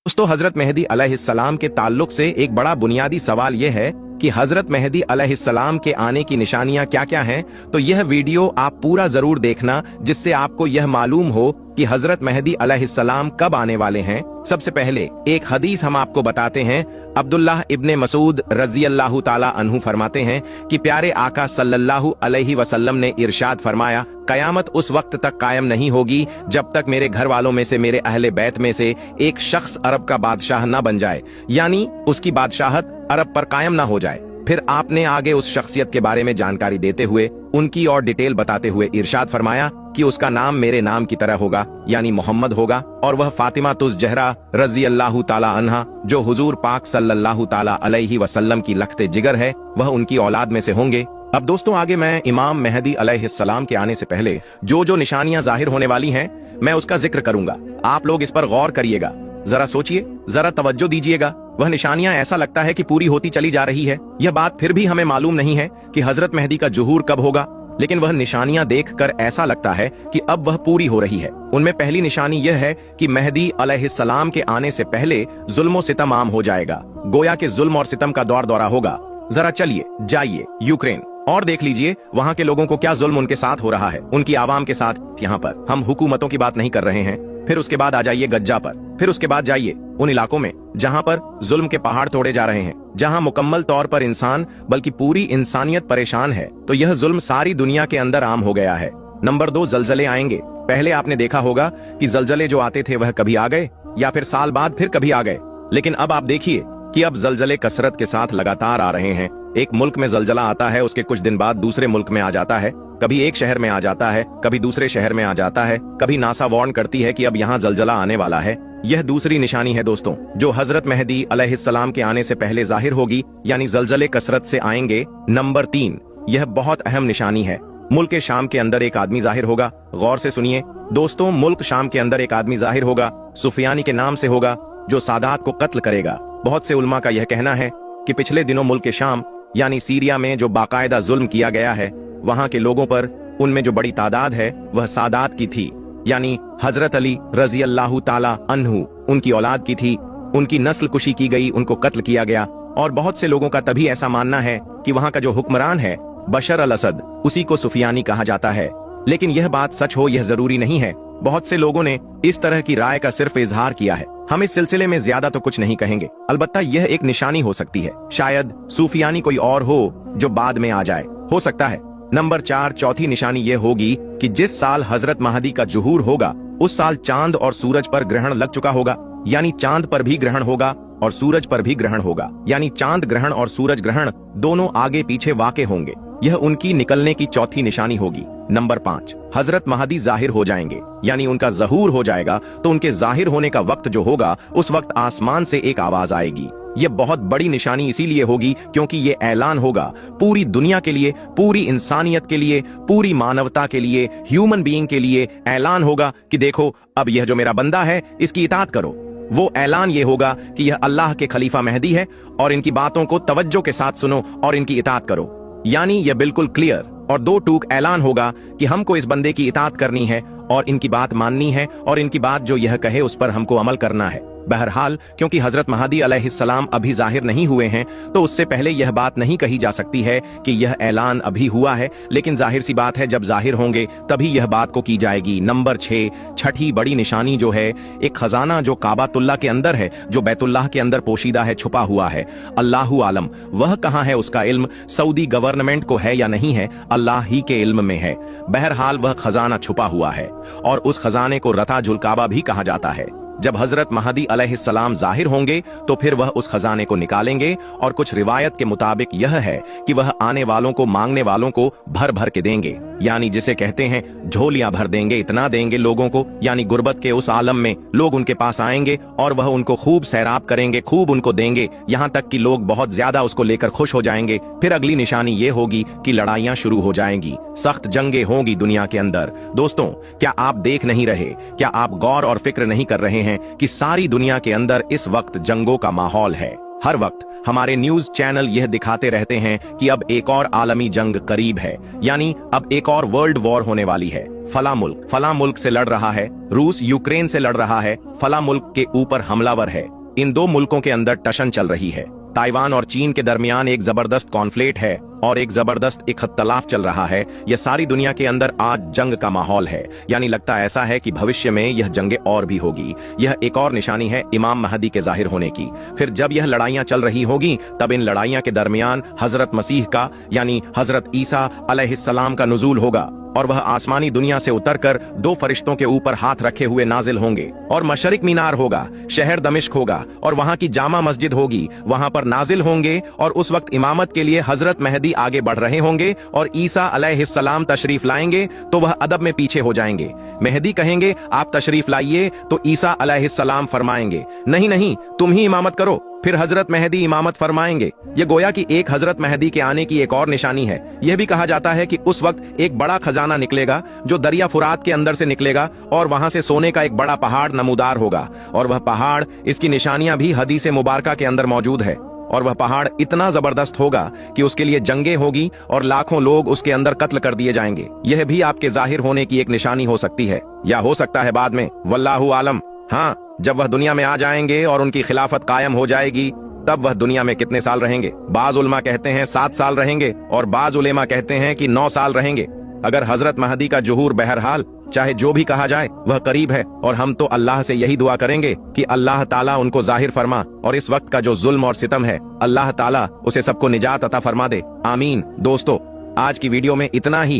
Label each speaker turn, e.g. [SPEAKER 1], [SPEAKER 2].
[SPEAKER 1] दोस्तों, हजरत मेहदी अलैहिस्सलाम के ताल्लुक से एक बड़ा बुनियादी सवाल यह है कि हजरत मेहदी अलैहिस्सलाम के आने की निशानियां क्या क्या हैं। तो यह वीडियो आप पूरा जरूर देखना, जिससे आपको यह मालूम हो कि हजरत मेहदी अलैहिस्सलाम कब आने वाले हैं। सबसे पहले एक हदीस हम आपको बताते हैं। अब्दुल्लाह इब्ने मसूद रजी अल्लाह ताला अन्हु फरमाते हैं कि प्यारे आका सल्लल्लाहु अलैहि वसल्लम ने इरशाद फरमाया, कयामत उस वक्त तक कायम नहीं होगी जब तक मेरे घर वालों में से, मेरे अहले बैत में से एक शख्स अरब का बादशाह न बन जाए, यानी उसकी बादशाहत अरब पर कायम ना हो जाए। फिर आपने आगे उस शख्सियत के बारे में जानकारी देते हुए, उनकी और डिटेल बताते हुए इरशाद फरमाया कि उसका नाम मेरे नाम की तरह होगा, यानी मोहम्मद होगा, और वह फातिमा तुज जहरा रजी अल्लाह ताला अन्हा, जो हुजूर पाक सल्लल्लाहु ताला अलैहि वसल्लम की लख्ते जिगर है, वह उनकी औलाद में से होंगे। अब दोस्तों, आगे मैं इमाम मेहदी अलैहिस्सलाम के आने से पहले जो जो निशानियां जाहिर होने वाली हैं, मैं उसका जिक्र करूंगा। आप लोग इस पर गौर करिएगा, जरा सोचिए, जरा तवज्जो दीजिएगा। वह निशानियां ऐसा लगता है कि पूरी होती चली जा रही है। यह बात फिर भी हमें मालूम नहीं है कि हजरत मेहदी का जुहूर कब होगा, लेकिन वह निशानियां देखकर ऐसा लगता है कि अब वह पूरी हो रही है। उनमें पहली निशानी यह है कि मेहदी अलैहिस्सलाम के आने से पहले जुल्म सितम आम हो जाएगा, गोया के जुल्म और सितम का दौर दौरा होगा। जरा चलिए जाइए यूक्रेन और देख लीजिए वहां के लोगों को क्या जुल्म उनके साथ हो रहा है, उनकी आवाम के साथ। यहाँ पर हम हुकूमतों की बात नहीं कर रहे हैं। फिर उसके बाद आ जाइए गज्जा पर, फिर उसके बाद जाइए उन इलाकों में जहां पर जुल्म के पहाड़ तोड़े जा रहे हैं, जहां मुकम्मल तौर पर इंसान बल्कि पूरी इंसानियत परेशान है। तो यह जुल्म सारी दुनिया के अंदर आम हो गया है। नंबर 2, जलजले आएंगे। पहले आपने देखा होगा कि जलजले जो आते थे वह कभी आ गए या फिर साल बाद फिर कभी आ गए, लेकिन अब आप देखिए कि अब जलजले कसरत के साथ लगातार आ रहे हैं। एक मुल्क में जलजला आता है, उसके कुछ दिन बाद दूसरे मुल्क में आ जाता है, कभी एक शहर में आ जाता है, कभी दूसरे शहर में आ जाता है, कभी नासा वार्न करती है कि अब यहाँ जलजला आने वाला है। यह दूसरी निशानी है दोस्तों, जो हजरत मेहदी अलैहिस्सलाम के आने से पहले जाहिर होगी, यानी जलजले कसरत से आएंगे। नंबर 3, यह बहुत अहम निशानी है। मुल्क शाम के अंदर एक आदमी जाहिर होगा। गौर से सुनिए दोस्तों, मुल्क शाम के अंदर एक आदमी जाहिर होगा, सुफियानी के नाम से होगा, जो सादात को कत्ल करेगा। बहुत से उलमा का यह कहना है कि पिछले दिनों मुल्क शाम यानी सीरिया में जो बाकायदा जुल्म किया गया है, वहां के लोगों पर, उनमें जो बड़ी तादाद है वह सादात की थी, यानी हजरत अली रजी अल्लाह ताला अन्हु उनकी औलाद की थी। उनकी नस्ल कुशी की गई, उनको कत्ल किया गया। और बहुत से लोगों का तभी ऐसा मानना है कि वहां का जो हुक्मरान है बशर अल असद, उसी को सुफियानी कहा जाता है। लेकिन यह बात सच हो यह जरूरी नहीं है। बहुत से लोगों ने इस तरह की राय का सिर्फ इजहार किया है। हम इस सिलसिले में ज्यादा तो कुछ नहीं कहेंगे, अलबत्ता यह एक निशानी हो सकती है। शायद सूफियानी कोई और हो जो बाद में आ जाए, हो सकता है। नंबर 4, चौथी निशानी यह होगी कि जिस साल हजरत महदी का जुहूर होगा, उस साल चांद और सूरज पर ग्रहण लग चुका होगा, यानी चांद पर भी ग्रहण होगा और सूरज पर भी ग्रहण होगा, यानी चांद ग्रहण और सूरज ग्रहण दोनों आगे पीछे वाक़े होंगे। यह उनकी निकलने की चौथी निशानी होगी। नंबर 5, हजरत महदी जाहिर हो जाएंगे, यानी उनका ज़हूर हो जाएगा। तो उनके जाहिर होने का वक्त जो होगा, उस वक्त आसमान से एक आवाज आएगी। यह बहुत बड़ी निशानी इसीलिए होगी क्योंकि ये ऐलान होगा पूरी दुनिया के लिए, पूरी इंसानियत के लिए, पूरी मानवता के लिए, ह्यूमन बीइंग के लिए ऐलान होगा कि देखो अब यह जो मेरा बंदा है इसकी इताअत करो। वो ऐलान ये होगा कि यह अल्लाह के खलीफा मेहदी है और इनकी बातों को तवज्जो के साथ सुनो और इनकी इताअत करो। यानी यह बिल्कुल क्लियर और दो टूक ऐलान होगा कि हमको इस बंदे की इताअत करनी है और इनकी बात माननी है और इनकी बात जो यह कहे उस पर हमको अमल करना है। बहरहाल, क्योंकि हजरत महदी अलैहिस्सलाम अभी जाहिर नहीं हुए हैं, तो उससे पहले यह बात नहीं कही जा सकती है कि यह ऐलान अभी हुआ है। लेकिन जाहिर सी बात है, जब जाहिर होंगे तभी यह बात को की जाएगी। नंबर 6, छठी बड़ी निशानी जो है, एक खजाना जो काबातुल्लाह के अंदर है, जो बैतुल्लाह के अंदर पोशीदा है, छुपा हुआ है। अल्लाहु आलम वह कहाँ है, उसका इल्म सऊदी गवर्नमेंट को है या नहीं है, अल्लाह ही के इल्म में है। बहरहाल वह खजाना छुपा हुआ है और उस खजाने को रताजुल काबा भी कहा जाता है। जब हजरत महदी अलैहिस्सलाम जाहिर होंगे तो फिर वह उस खजाने को निकालेंगे और कुछ रिवायत के मुताबिक यह है कि वह आने वालों को, मांगने वालों को भर भर के देंगे, यानी जिसे कहते हैं झोलियां भर देंगे। इतना देंगे लोगों को, यानी गुर्बत के उस आलम में लोग उनके पास आएंगे और वह उनको खूब सैराब करेंगे, खूब उनको देंगे, यहाँ तक कि लोग बहुत ज्यादा उसको लेकर खुश हो जाएंगे। फिर अगली निशानी ये होगी कि लड़ाइयां शुरू हो जाएंगी, सख्त जंगें होंगी दुनिया के अंदर। दोस्तों, क्या आप देख नहीं रहे, क्या आप गौर और फिक्र नहीं कर रहे हैं कि सारी दुनिया के अंदर इस वक्त जंगों का माहौल है? हर वक्त हमारे न्यूज चैनल यह दिखाते रहते हैं कि अब एक और आलमी जंग करीब है, यानी अब एक और वर्ल्ड वॉर होने वाली है। फला मुल्क से लड़ रहा है, रूस यूक्रेन से लड़ रहा है, फला मुल्क के ऊपर हमलावर है। इन दो मुल्कों के अंदर टशन चल रही है। ताइवान और चीन के दरमियान एक जबरदस्त कॉन्फ्लिक्ट है और एक जबरदस्त इख्तलाफ चल रहा है। यह सारी दुनिया के अंदर आज जंग का माहौल है, यानी लगता ऐसा है कि भविष्य में यह जंगें और भी होगी। यह एक और निशानी है इमाम महदी के जाहिर होने की। फिर जब यह लड़ाइयां चल रही होगी तब इन लड़ाइयां के दरमियान हजरत मसीह का यानी हजरत ईसा अलैहिस्सलाम का नुज़ूल होगा और वह आसमानी दुनिया से उतरकर दो फरिश्तों के ऊपर हाथ रखे हुए नाजिल होंगे और मशरिक मीनार होगा, शहर दमिश्क होगा और वहां की जामा मस्जिद होगी, वहां पर नाजिल होंगे और उस वक्त इमामत के लिए हजरत मेहदी आगे बढ़ रहे होंगे और ईसा अलैहिस्सलाम तशरीफ लाएंगे तो वह अदब में पीछे हो जाएंगे। मेहदी कहेंगे आप तशरीफ लाइए तो ईसा अलैहिस्सलाम फरमाएंगे नहीं नहीं तुम ही इमामत करो, फिर हजरत मेहदी इमामत फरमाएंगे। ये गोया कि एक हजरत मेहदी के आने की एक और निशानी है। यह भी कहा जाता है कि उस वक्त एक बड़ा खजाना निकलेगा जो दरिया फुरात के अंदर से निकलेगा और वहां से सोने का एक बड़ा पहाड़ नमूदार होगा और वह पहाड़, इसकी निशानियां भी हदीस मुबारका के अंदर मौजूद है और वह पहाड़ इतना जबरदस्त होगा कि उसके लिए जंगें होगी और लाखों लोग उसके अंदर कत्ल कर दिए जाएंगे। यह भी आपके जाहिर होने की एक निशानी हो सकती है या हो सकता है बाद में, वल्लाहु आलम। हाँ, जब वह दुनिया में आ जाएंगे और उनकी खिलाफत कायम हो जाएगी तब वह दुनिया में कितने साल रहेंगे? बाज उलमा कहते हैं 7 साल रहेंगे और बाज उलेमा कहते हैं कि 9 साल रहेंगे। अगर हजरत महदी का जुहूर बहरहाल चाहे जो भी कहा जाए वह करीब है और हम तो अल्लाह से यही दुआ करेंगे कि अल्लाह ताला उनको जाहिर फरमा और इस वक्त का जो जुल्म और सितम है अल्लाह ताला उसे सबको निजात अता फरमा दे। आमीन। दोस्तों, आज की वीडियो में इतना ही।